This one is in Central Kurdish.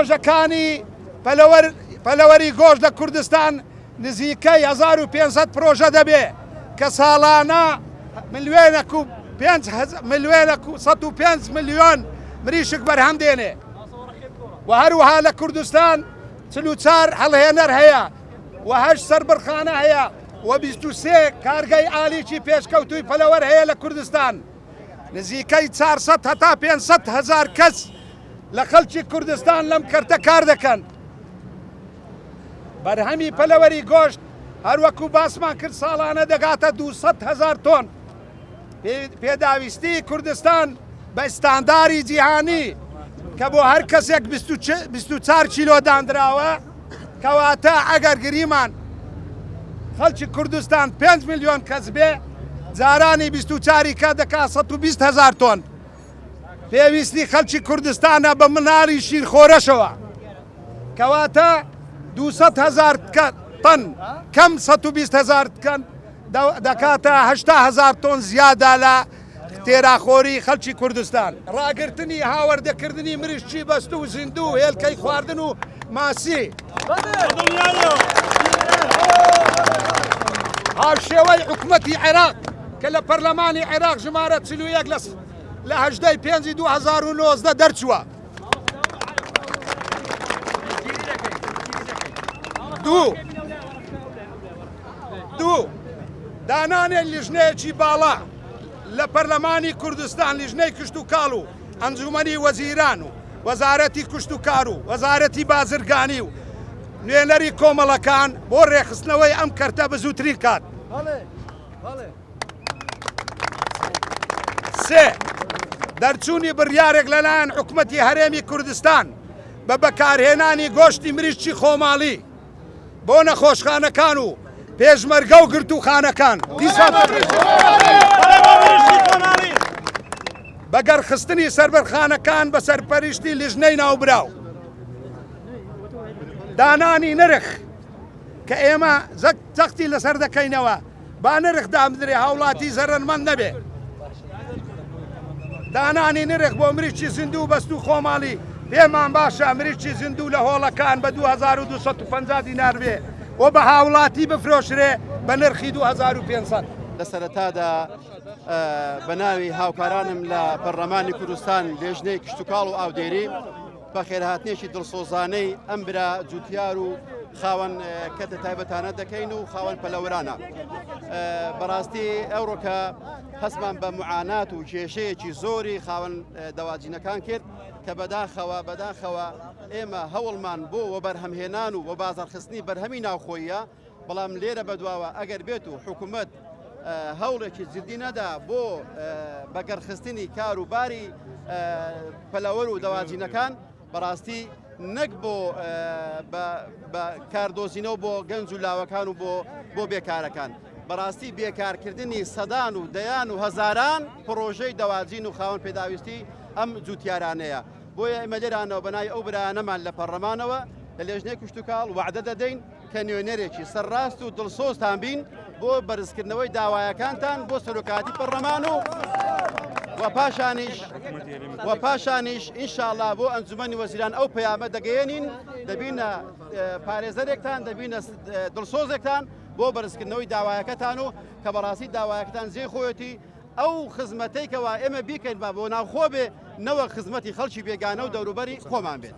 پرۆژەکانی پەلەوەری گۆشت لە کوردستان نزیکەی 1500 پرۆژە دەبێ کە ساڵانە ملیۆنێک و 105 ملیۆن مریشک بەرهەم دێنێ و هەروەها لە کوردستان 44 هەڵهێنەر هەیە و 8 سەربڕخانە هەیە و 23 کارگەی ئالیکی پێشکەوتووی پەلەوەر هەیە لە کوردستان نزیکەی 400 هەتا 500 هزار کەس لە خەڵکی کوردستان لەم کەرتە کار دەکەن بەرهەمی پەلەوەری گۆشت هەروەکو باسمان کرد ساڵانە دەگاتە 200 هزار تۆن پێداویستی کوردستان بە ئستانداری جیهانی کە بۆ هەر کەسێک 24 کیلۆ دانراوە کەواتە ئەگەر گریمان خەڵکی کوردستان 5 ملیۆن کەس بێ جارانی 24 کە دەکا 120 هزار تۆن پێویستی خەڵکی کوردستانە بە مناڵی شیرخۆرەشەوە کەواتە 200 هزار تن کەم 120 هزار تن دەکاتە 80 هزار تۆن زیادا لە تێراخۆری خەڵکی کوردستان ڕاگررتنی هاوەردەکردنی مریشکی بەست و زیندوو هێلکەی خواردن و ماسی هاوشێوەی حکوومەتی عێراق کە لە پەرلەمانی عێراق ژمارە 41 لە 18 پێنجی 2019 دەرچووە دوو دانانێن لیژنەیەکی باڵا لە پەرلەمانی کوردستان لیژنەی کشت و کاڵ و ئەنجومەنی وەزیران و وەزارەتی کشت و کار و وەزارەتی بازرگانی و نوێنەری کۆمەڵەکان بۆ ڕێخستنەوەی ئەم کەرتە بزووترین کات سێ دەرچوونی بڕیارێک لەلایەن حکوومەتی هەرێمی کوردستان بە بەکارهێنانی گۆشتی مریشکی خۆماڵی بۆ نەخۆشخانەکان و پێشمەرگە و گرتوخانەکان بەگەڕخستنی سەربەرخانەکان بە سەرپەرشتی لیژنەی ناوبراو دانانی نرخ کە ئێمە جەختی لەسەر دەکەینەوە با نرخ دامدرێ هاوڵاتی زەرەنمەند نەبێ دانانی نرخ بۆ مریشکی زیندوو بەست و خۆماڵی پێمان باشە مریشکی زیندوو لە هۆڵەکان بە 2250 دینار بێ و بە هاوڵاتی بفرۆشرێ بە نرخی 2500 لە سەرەتادا بە ناوی هاوکارانم لە پەرلەمانی کوردستان لێژنەی کشتتوکاڵ و ئاودێری بە خێرهاتنێکی دڵسۆزانەی ئەم برا جوتیار و خاوەن کەتە تایبەتانە دەکەین و خاوەن پەلەوەرانە بەڕاستی ئەوڕۆکە هەستمان بە معانات و کێشەیەکی زۆری خاوەن دەواجینەکان کرد کە بەداخەوە ئێمە هەوڵمان بۆ وەبەرهەمهێنان و بازارخستنی بەرهەمی ناوخۆیە بەڵام لێرە بەدواوە ئەگەر بێت و حکوومەت هەوڵێکی جدی نەدا بۆ بەگەڕخستنی کاروباری پەلەوەر و دەواجینەکان بەڕاستی نەک بە کاردۆزینەوە بۆ گەنج و لاوەکان و بۆ بێکارەکان بەڕاستی بێکارکردنی سەدان و دەیان و هەزاران پرۆژەی دەواجین و خاوەن پێداویستی ئەم جوتیارانەیە بۆیە ئێمە لێرانەوە بەنای ئەو برانەمان لە پەرلەمانەوە لە لێژنەی کشتتوکاڵ وعدە دەدەین کە نوێنەرێکی سەرڕاست و دڵسۆزتان بین بۆ بەرزکردنەوەی داوایەکانتان بۆ سەرۆکاتی پەرلەمان و پاشانیش ئینشاءڵڵا بۆ ئەنجومەنی وەزیران ئەو پەیامە دەگەیەنین دەبینە پارێزەرێکتان دەبینە دڵسۆزێکتان بۆ بەرزکردنەوەی داوایەکەتان و کە بەڕاستی داوایەکەتان جێ خۆیەتی ئەو خزمەتەی کەوا ئێمە بیکەین بۆ ناوخۆ بێ نەوە خزمەتی خەڵکی بێگانە و دەوروبەری خۆمان بێت.